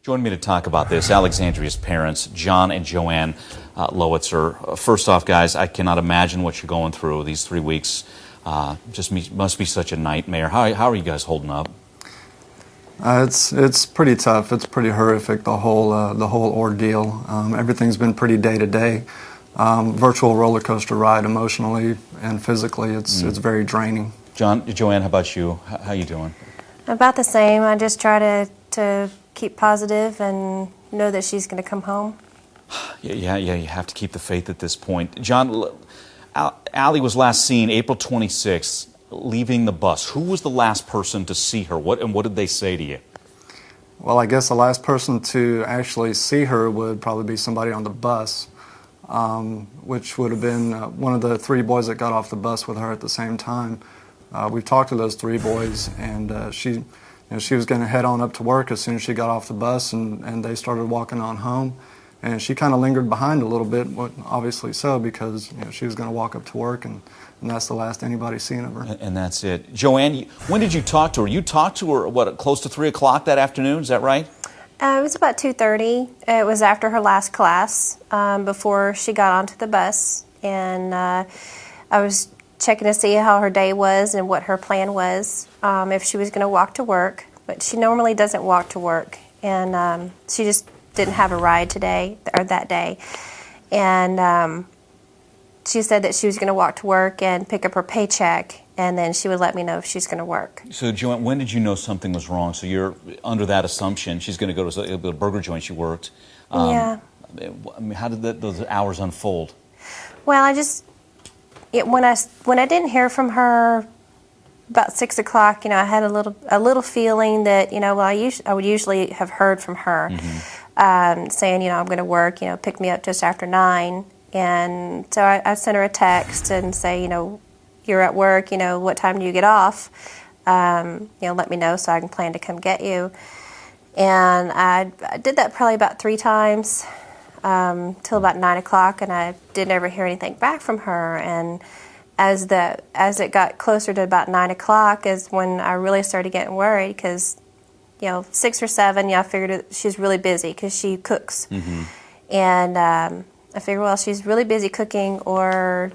Joining me to talk about this, Alexandria's parents, John and Joanne Lowitzer. First off, guys, I cannot imagine what you're going through these 3 weeks. Must be such a nightmare. How are you guys holding up? It's pretty tough. It's pretty horrific, the whole ordeal. Everything's been pretty day to day. Virtual roller coaster ride, emotionally and physically. It's very draining. Joanne, how about you? How you doing? About the same. I just try to keep positive and know that she's going to come home. Yeah, you have to keep the faith at this point. John, Allie was last seen April 26th, leaving the bus. Who was the last person to see her? What did they say to you? Well, I guess the last person to actually see her would probably be somebody on the bus, which would have been one of the 3 boys that got off the bus with her at the same time. We've talked to those 3 boys, and she was going to head on up to work as soon as she got off the bus, and they started walking on home. And she kind of lingered behind a little bit, obviously so, because she was going to walk up to work, and that's the last anybody's seen of her. And that's it. Joanne, when did you talk to her? You talked to her, close to 3 o'clock that afternoon? Is that right? It was about 2:30. It was after her last class, before she got onto the bus. And I was checking to see how her day was and what her plan was, if she was going to walk to work. But she normally doesn't walk to work, and she just didn't have a ride today or that day. And she said that she was going to walk to work and pick up her paycheck, and then she would let me know if she's going to work. So, Joanne, when did you know something was wrong? So you're under that assumption she's going to go to a burger joint she worked. Yeah. I mean, how did those hours unfold? Well, when I didn't hear from her about 6 o'clock, I had a little feeling that I would usually have heard from her, saying I'm going to work, pick me up just after 9. And so I sent her a text and say, you're at work, what time do you get off? Let me know so I can plan to come get you. And I did that probably about 3 times till about 9 o'clock, and I didn't ever hear anything back from her. And as it got closer to about 9 o'clock is when I really started getting worried, because 6 or 7, I figured she's really busy because she cooks. And I figured, well, she's really busy cooking, or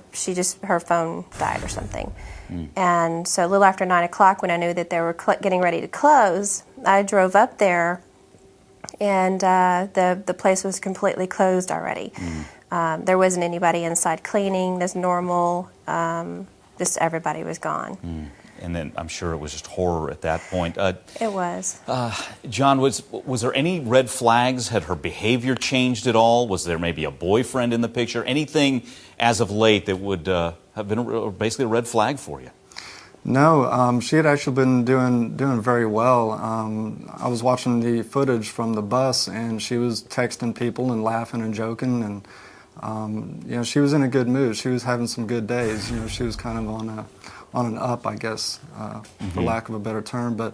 her phone died or something. And so a little after 9 o'clock, when I knew that they were getting ready to close, I drove up there, and the place was completely closed already. There wasn't anybody inside cleaning as normal. Just everybody was gone. And then I'm sure it was just horror at that point. It was. John, was there any red flags? Had her behavior changed at all? Was there maybe a boyfriend in the picture? Anything as of late that would have been basically a red flag for you? No, she had actually been doing very well. I was watching the footage from the bus, and she was texting people and laughing and joking, and she was in a good mood. She was having some good days. She was kind of on an up, I guess, for lack of a better term. But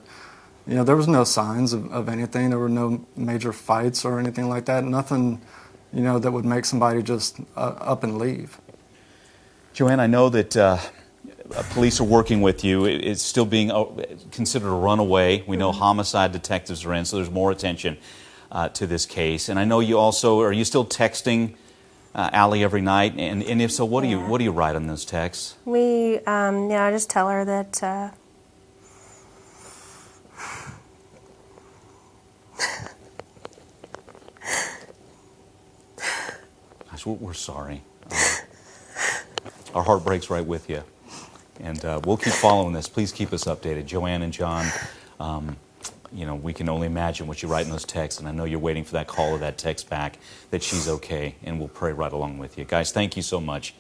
there was no signs of anything. There were no major fights or anything like that. Nothing, that would make somebody just up and leave. Joanne, I know that police are working with you. It's still being considered a runaway. We know homicide detectives are in, so there's more attention to this case. And I know you also, are you still texting Allie every night? And if so, what do you write on those texts? I just tell her that Gosh, we're sorry. Our heart breaks right with you. And we'll keep following this. Please keep us updated. Joanne and John, we can only imagine what you write in those texts, and I know you're waiting for that call or that text back that she's okay, and we'll pray right along with you. Guys, thank you so much.